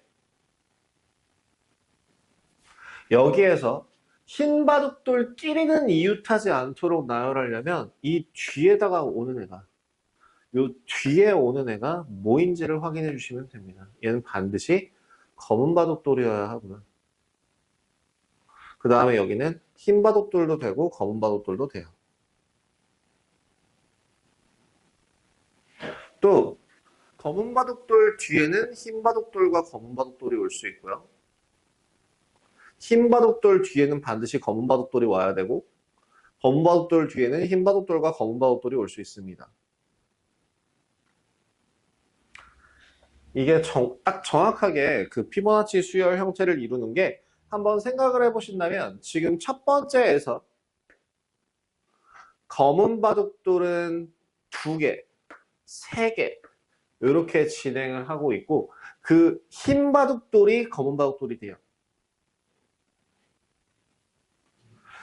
여기에서 흰 바둑돌끼리는 이웃하지 않도록 나열하려면 이 뒤에다가 오는 애가 요 뒤에 오는 애가 뭐인지를 확인해 주시면 됩니다. 얘는 반드시 검은 바둑돌이어야 하고요. 그 다음에 여기는 흰 바둑돌도 되고 검은 바둑돌도 돼요. 또 검은 바둑돌 뒤에는 흰 바둑돌과 검은 바둑돌이 올 수 있고요. 흰 바둑돌 뒤에는 반드시 검은 바둑돌이 와야 되고 검은 바둑돌 뒤에는 흰 바둑돌과 검은 바둑돌이 올 수 있습니다. 이게 딱 정확하게 그 피보나치 수열 형태를 이루는 게 한번 생각을 해보신다면 지금 첫 번째에서 검은 바둑돌은 2개, 3개 이렇게 진행을 하고 있고 그 흰 바둑돌이 검은 바둑돌이 돼요.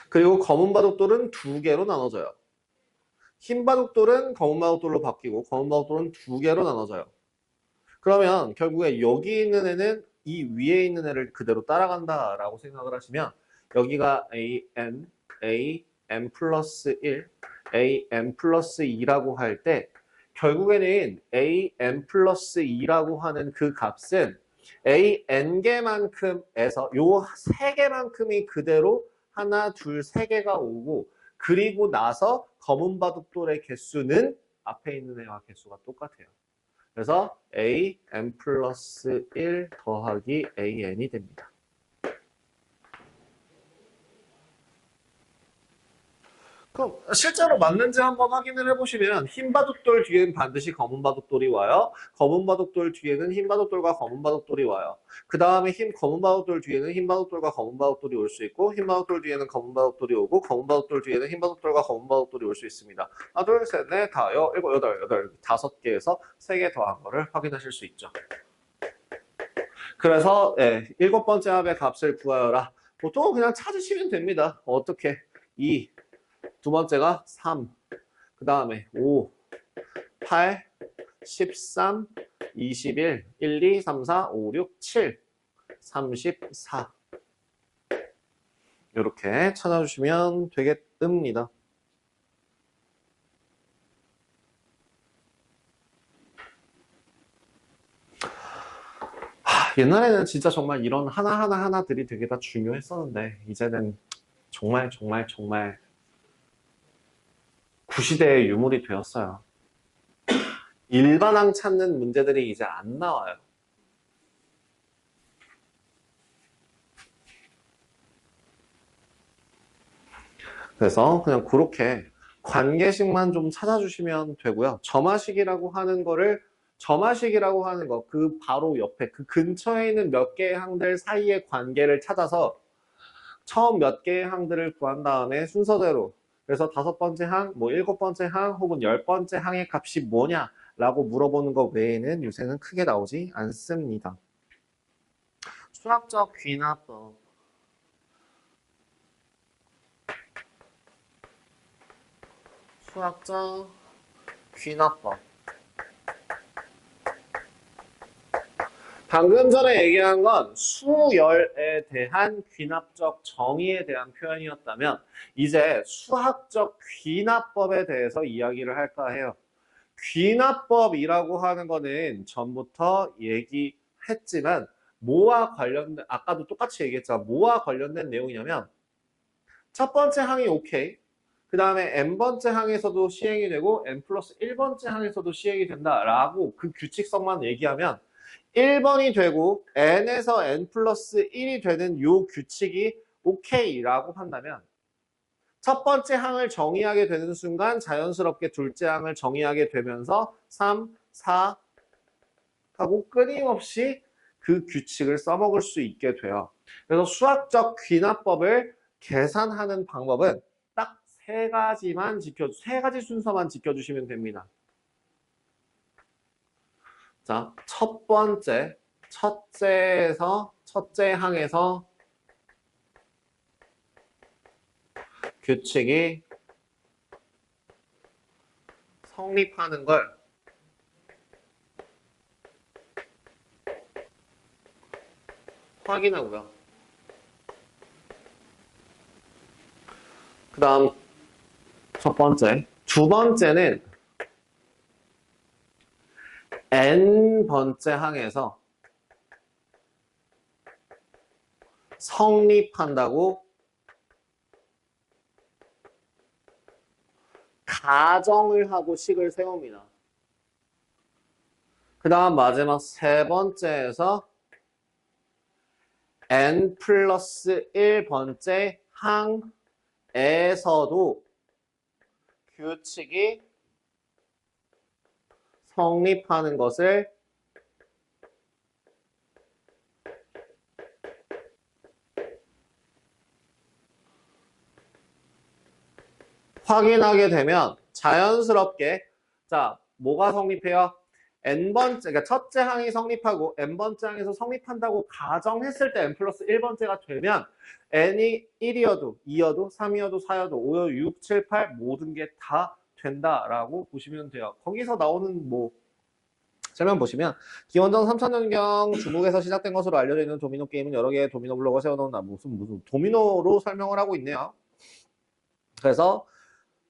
그리고 검은 바둑돌은 2개로 나눠져요. 흰 바둑돌은 검은 바둑돌로 바뀌고 검은 바둑돌은 2개로 나눠져요. 그러면 결국에 여기 있는 애는 이 위에 있는 애를 그대로 따라간다라고 생각을 하시면 여기가 AN 플러스 1, AN 플러스 2라고 할 때 결국에는 AN 플러스 2라고 하는 그 값은 AN개만큼에서 요 3개만큼이 그대로 하나, 둘, 3개가 오고 그리고 나서 검은 바둑돌의 개수는 앞에 있는 애와 개수가 똑같아요. 그래서 AN 플러스 1 더하기 AN이 됩니다. 그럼 실제로 맞는지 한번 확인을 해보시면 흰 바둑돌 뒤에는 반드시 검은 바둑돌이 와요. 검은 바둑돌 뒤에는 흰 바둑돌과 검은 바둑돌이 와요. 그 다음에 검은 바둑돌 뒤에는 흰 바둑돌과 검은 바둑돌이 올 수 있고 흰 바둑돌 뒤에는 검은 바둑돌이 오고 검은 바둑돌 뒤에는 흰 바둑돌과 검은 바둑돌이 올 수 있습니다. 하나, 둘, 셋, 넷, 다, 일곱, 여덟, 다섯 개에서 세 개 더한 거를 확인하실 수 있죠. 그래서 일곱 번째 합의 값을 구하여라. 보통 그냥 찾으시면 됩니다. 어떻게? 2, 두 번째가 3, 그 다음에 5, 8, 13, 21, 1, 2, 3, 4, 5, 6, 7, 34 이렇게 찾아주시면 되겠습니다. 옛날에는 진짜 정말 이런 하나하나들이 되게 다 중요했었는데 이제는 정말 구시대의 유물이 되었어요. 일반항 찾는 문제들이 이제 안 나와요. 그래서 그냥 그렇게 관계식만 좀 찾아주시면 되고요. 점화식이라고 하는 거, 그 바로 옆에, 그 근처에 있는 몇 개의 항들 사이의 관계를 찾아서 처음 몇 개의 항들을 구한 다음에 순서대로, 그래서 다섯 번째 항, 뭐 일곱 번째 항, 혹은 열 번째 항의 값이 뭐냐라고 물어보는 것 외에는 요새는 크게 나오지 않습니다. 수학적 귀납법. 수학적 귀납법. 방금 전에 얘기한 건 수열에 대한 귀납적 정의에 대한 표현이었다면 이제 수학적 귀납법에 대해서 이야기를 할까 해요. 귀납법이라고 하는 거는 전부터 얘기했지만 뭐와 관련된, 아까도 똑같이 얘기했지만 뭐와 관련된 내용이냐면 첫 번째 항이 오케이, 그 다음에 n번째 항에서도 시행이 되고 n 플러스 1번째 항에서도 시행이 된다라고 그 규칙성만 얘기하면 1번이 되고 n에서 n 플러스 1이 되는 요 규칙이 오케이라고 한다면 첫 번째 항을 정의하게 되는 순간 자연스럽게 둘째 항을 정의하게 되면서 3, 4 하고 끊임없이 그 규칙을 써먹을 수 있게 돼요. 그래서 수학적 귀납법을 계산하는 방법은 딱 세 가지 순서만 지켜주시면 됩니다. 자, 첫 번째, 첫째 항에서 규칙이 성립하는 걸 확인하고요. 그 다음 첫 번째. 두 번째는 n번째 항에서 성립한다고 가정을 하고 식을 세웁니다. 그 다음 마지막 세 번째에서 n 플러스 1번째 항에서도 규칙이 성립하는 것을 확인하게 되면 자연스럽게 자 뭐가 성립해요? n번째, 그러니까 첫째 항이 성립하고 n번째 항에서 성립한다고 가정했을 때 n 플러스 1번째가 되면 n이 1이어도 2여도 3이어도 4여도 5여도 6, 7, 8 모든 게 다 된다라고 보시면 돼요. 거기서 나오는 뭐 설명 보시면 기원전 3000년경 중국에서 시작된 것으로 알려져 있는 도미노 게임은 여러 개의 도미노 블록을 세워놓은 무슨 도미노로 설명을 하고 있네요. 그래서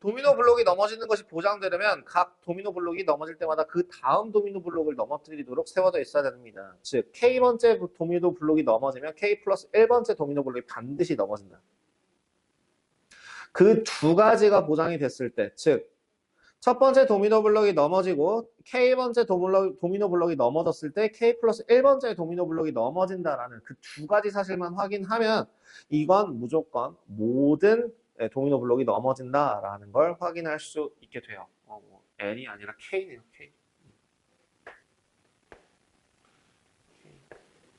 도미노 블록이 넘어지는 것이 보장되려면 각 도미노 블록이 넘어질 때마다 그 다음 도미노 블록을 넘어뜨리도록 세워져 있어야 됩니다. 즉 K번째 도미노 블록이 넘어지면 K 플러스 1번째 도미노 블록이 반드시 넘어진다. 그 두 가지가 보장이 됐을 때, 즉 첫 번째 도미노 블록이 넘어지고 K번째 도미노 블록이 넘어졌을 때 K 플러스 1번째 도미노 블록이 넘어진다라는 그 두 가지 사실만 확인하면 이건 무조건 모든 도미노 블록이 넘어진다라는 걸 확인할 수 있게 돼요. 뭐 n이 아니라 k네요. k.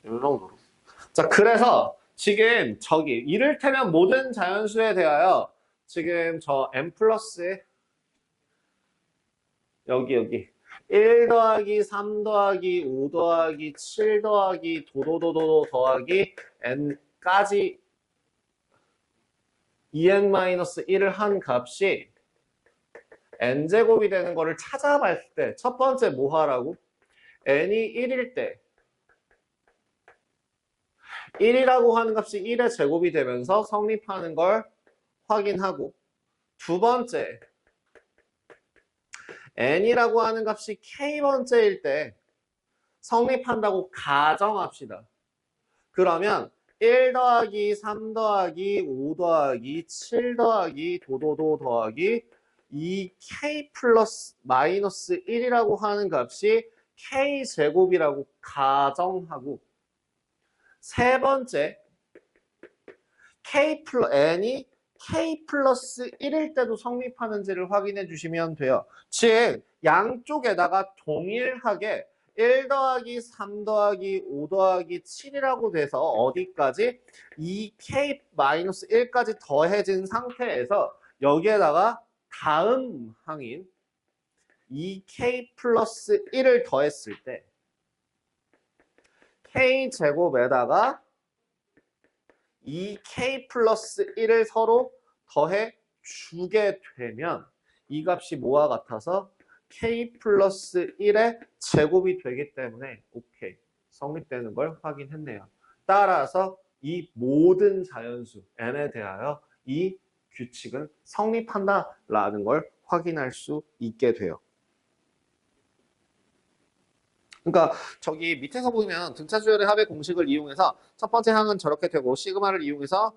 이 정도로. 자, 그래서 지금 저기 이를테면 모든 자연수에 대하여 지금 저 n 플러스 여기 1 더하기 3 더하기 5 더하기 7 더하기 도도도도 더하기 n까지 2n-1을 한 값이 n제곱이 되는 거를 찾아봤을 때 첫 번째 뭐 하라고? n이 1일 때 1이라고 하는 값이 1의 제곱이 되면서 성립하는 걸 확인하고 두 번째 n이라고 하는 값이 k번째일 때 성립한다고 가정합시다. 그러면 1 더하기 3 더하기 5 더하기 7 더하기 도도도 더하기 2k 플러스 마이너스 1이라고 하는 값이 k제곱이라고 가정하고 세 번째 n이 k 플러스 1일 때도 성립하는지를 확인해 주시면 돼요. 즉 양쪽에다가 동일하게 1 더하기 3 더하기 5 더하기 7이라고 돼서 어디까지? 2k-1까지 더해진 상태에서 여기에다가 다음 항인 2k 플러스 1을 더했을 때 k제곱에다가 2k 플러스 1을 서로 더해 주게 되면 이 값이 뭐와 같아서 k 플러스 1의 제곱이 되기 때문에 오케이 성립되는 걸 확인했네요. 따라서 이 모든 자연수 n에 대하여 이 규칙은 성립한다라는 걸 확인할 수 있게 돼요. 그러니까 저기 밑에서 보면 등차수열의 합의 공식을 이용해서 첫 번째 항은 저렇게 되고 시그마를 이용해서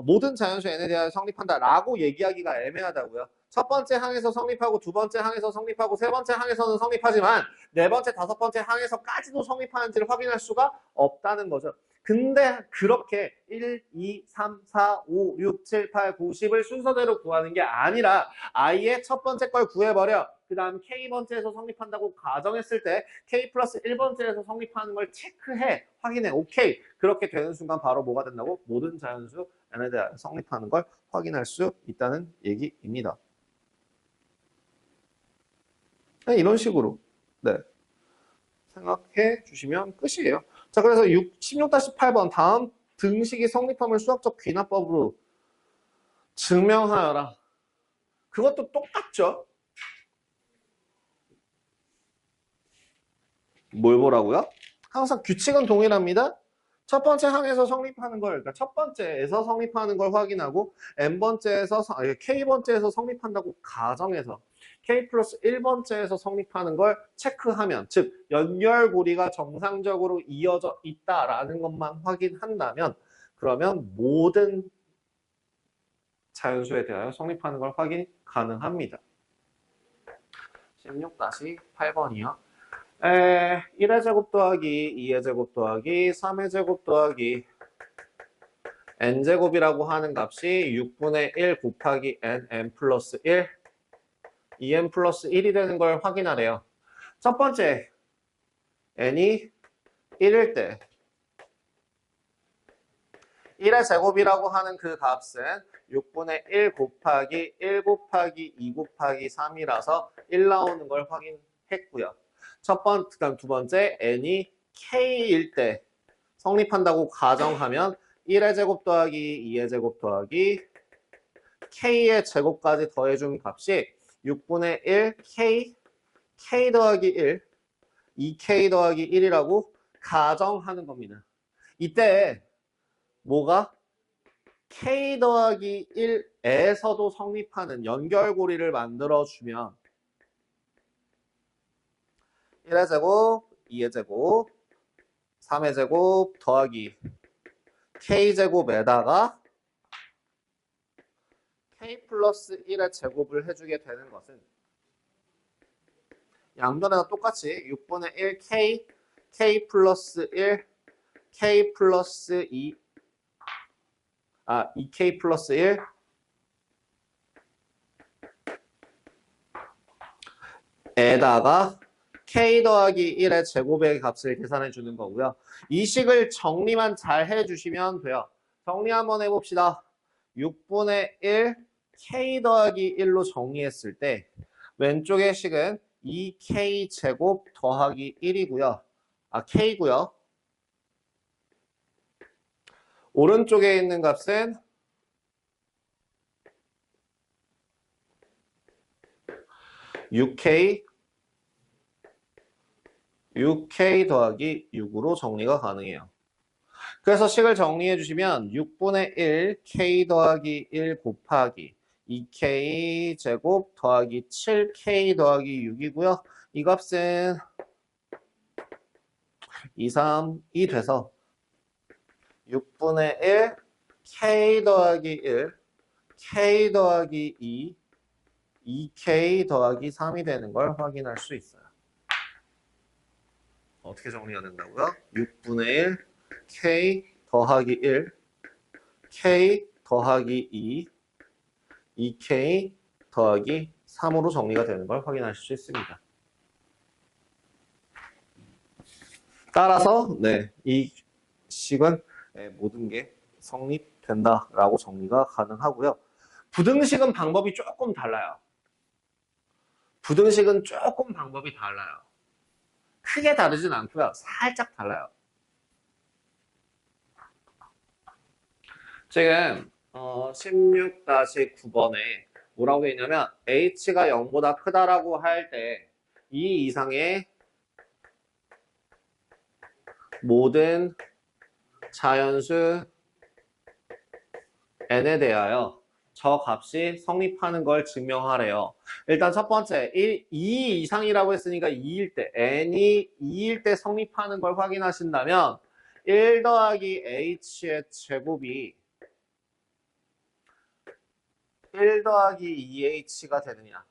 모든 자연수 n에 대하여 성립한다라고 얘기하기가 애매하다고요. 첫 번째 항에서 성립하고 두 번째 항에서 성립하고 세 번째 항에서는 성립하지만 네 번째, 다섯 번째 항에서까지도 성립하는지를 확인할 수가 없다는 거죠. 근데 그렇게 1, 2, 3, 4, 5, 6, 7, 8, 9, 10을 순서대로 구하는 게 아니라 아예 첫 번째 걸 구해버려. 그 다음 K번째에서 성립한다고 가정했을 때 K 플러스 1번째에서 성립하는 걸 체크해. 확인해. 오케이. 그렇게 되는 순간 바로 뭐가 된다고? 모든 자연수 n에 대하여 성립하는 걸 확인할 수 있다는 얘기입니다. 이런 식으로 네 생각해 주시면 끝이에요. 자, 그래서 16-8번 다음 등식이 성립함을 수학적 귀납법으로 증명하여라. 그것도 똑같죠? 뭘 보라고요? 항상 규칙은 동일합니다. 첫 번째 항에서 성립하는 걸, 그러니까 첫 번째에서 성립하는 걸 확인하고 n번째에서, k번째에서 성립한다고 가정해서 k 플러스 1번째에서 성립하는 걸 체크하면, 즉 연결고리가 정상적으로 이어져 있다라는 것만 확인한다면 그러면 모든 자연수에 대하여 성립하는 걸 확인 가능합니다. 16-8번이요. 1의 제곱 더하기 2의 제곱 더하기 3의 제곱 더하기 n제곱이라고 하는 값이 6분의 1 곱하기 n 플러스 1 2n 플러스 1이 되는 걸 확인하래요. 첫 번째 n이 1일 때 1의 제곱이라고 하는 그 값은 6분의 1 곱하기 1 곱하기 2 곱하기 3이라서 1 나오는 걸 확인했고요. 그다음 두 번째 n이 k일 때 성립한다고 가정하면 1의 제곱 더하기 2의 제곱 더하기 k의 제곱까지 더해준 값이 6분의 1 k 더하기 1 2k 더하기 1이라고 가정하는 겁니다. 이때 뭐가 k 더하기 1에서도 성립하는 연결고리를 만들어주면 1의 제곱, 2의 제곱, 3의 제곱 더하기 k제곱에다가 k 플러스 1의 제곱을 해주게 되는 것은 양변에다 똑같이 6분의 1 k 플러스 1, k 플러스 2, 2k 플러스 1, 에다가 k 더하기 1의 제곱의 값을 계산해 주는 거고요. 이 식을 정리만 잘 해주시면 돼요. 정리 한번 해봅시다. 6분의 1 k 더하기 1로 정리했을 때 왼쪽의 식은 2k 제곱 더하기 1이고요. k고요. 오른쪽에 있는 값은 6k 더하기 6으로 정리가 가능해요. 그래서 식을 정리해 주시면 6분의 1 k 더하기 1 곱하기 2k 제곱 더하기 7k 더하기 6이고요. 이 값은 2, 3이 돼서 6분의 1 k 더하기 1 k 더하기 2 2k 더하기 3이 되는 걸 확인할 수 있어요. 어떻게 정리가 된다고요? 6분의 1 k 더하기 1 k 더하기 2 2k 더하기 3으로 정리가 되는 걸 확인하실 수 있습니다. 따라서 이 식은 모든 게 성립된다라고 정리가 가능하고요. 부등식은 방법이 조금 달라요. 부등식은 조금 방법이 달라요. 크게 다르진 않고요. 살짝 달라요. 지금 16-9번에 뭐라고 되어 있냐면 h가 0보다 크다라고 할 때 이 이상의 모든 자연수 n에 대하여 저 값이 성립하는 걸 증명하래요. 일단 첫 번째, 2 이상이라고 했으니까 2일 때, n이 2일 때 성립하는 걸 확인하신다면 1 더하기 h의 제곱이 1 더하기 2h가 되느냐.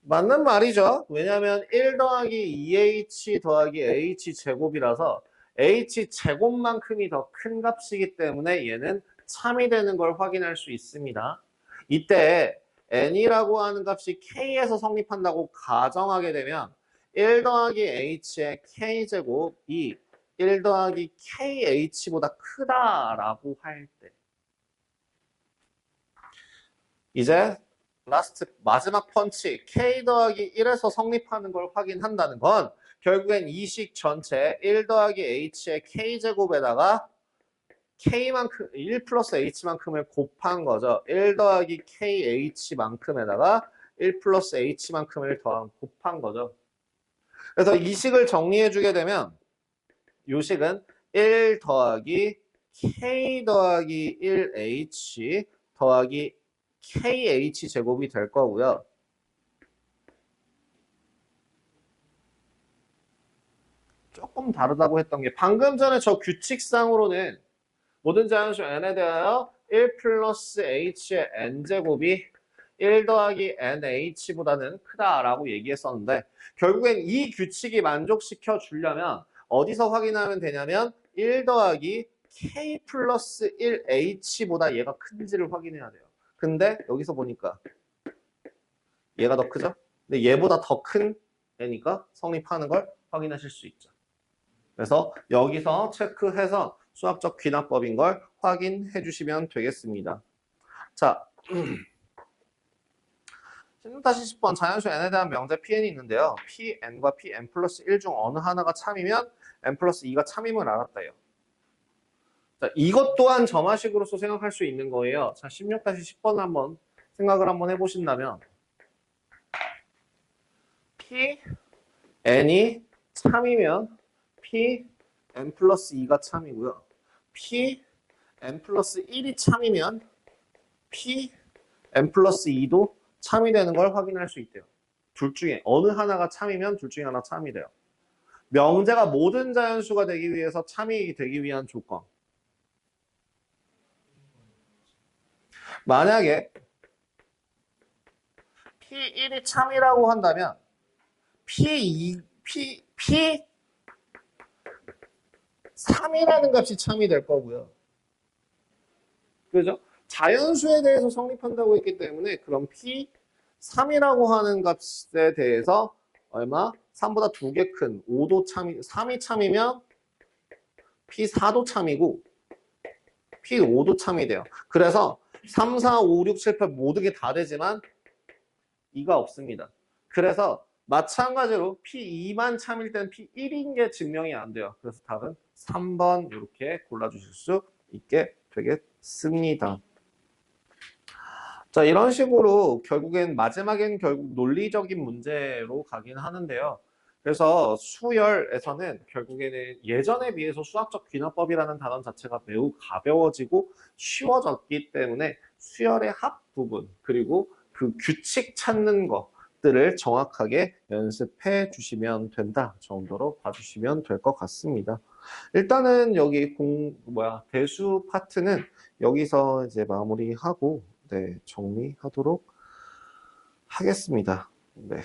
맞는 말이죠. 왜냐하면 1 더하기 2h 더하기 h 제곱이라서 h 제곱만큼이 더 큰 값이기 때문에 얘는 참이 되는 걸 확인할 수 있습니다. 이때 n이라고 하는 값이 k에서 성립한다고 가정하게 되면 1 더하기 h의 k제곱이 1 더하기 kh보다 크다라고 할 때 이제 라스트 마지막 펀치 k 더하기 1에서 성립하는 걸 확인한다는 건 결국엔 이 식 전체 1 더하기 h의 k제곱에다가 k만큼 1 플러스 h만큼을 곱한 거죠. 1 더하기 kh만큼에다가 1 플러스 h만큼을 더한 곱한 거죠. 그래서 이 식을 정리해 주게 되면 이 식은 1 더하기 k 더하기 1h 더하기 kh 제곱이 될 거고요. 조금 다르다고 했던 게 방금 전에 저 규칙상으로는 모든 자연수 n에 대하여 1 플러스 h의 n제곱이 1 더하기 nh보다는 크다라고 얘기했었는데 결국엔 이 규칙이 만족시켜 주려면 어디서 확인하면 되냐면 1 더하기 k 플러스 1h보다 얘가 큰지를 확인해야 돼요. 근데 여기서 보니까 얘가 더 크죠? 근데 얘보다 더 큰 애니까 성립하는 걸 확인하실 수 있죠. 그래서 여기서 체크해서 수학적 귀납법인 걸 확인해 주시면 되겠습니다. 자, 16-10번 자연수 n에 대한 명제 pn이 있는데요. pn과 pn 플러스 1 중 어느 하나가 참이면 n 플러스 2가 참임을 알았다요. 자, 이것 또한 점화식으로서 생각할 수 있는 거예요. 자, 16-10번 한번 생각을 한번 해보신다면 pn이 참이면 pn 플러스 2가 참이고요. pn 플러스 1이 참이면 pn 플러스 2도 참이 되는 걸 확인할 수 있대요. 둘 중에 어느 하나가 참이면 둘 중에 하나 참이 돼요. 명제가 모든 자연수가 되기 위해서 참이 되기 위한 조건. 만약에 P1이 참이라고 한다면 P3이라는 값이 참이 될 거고요. 그죠? 자연수에 대해서 성립한다고 했기 때문에 그럼 3이라고 하는 값에 대해서 얼마? 3보다 2개 큰 5도 참이, 3이 참이면 P 4도 참이고 P 5도 참이 돼요. 그래서 3, 4, 5, 6, 7, 8 모든 게 다 되지만 2가 없습니다. 그래서 마찬가지로 P2만 참일 때는 P1인 게 증명이 안 돼요. 그래서 답은 3번 이렇게 골라주실 수 있게 되겠습니다. 자, 이런 식으로 결국엔 마지막엔 결국 논리적인 문제로 가긴 하는데요. 그래서 수열에서는 결국에는 예전에 비해서 수학적 귀납법이라는 단원 자체가 매우 가벼워지고 쉬워졌기 때문에 수열의 합 부분 그리고 그 규칙 찾는 것들을 정확하게 연습해 주시면 된다 정도로 봐주시면 될 것 같습니다. 일단은 여기 대수 파트는 여기서 이제 마무리하고 네, 정리하도록 하겠습니다. 네.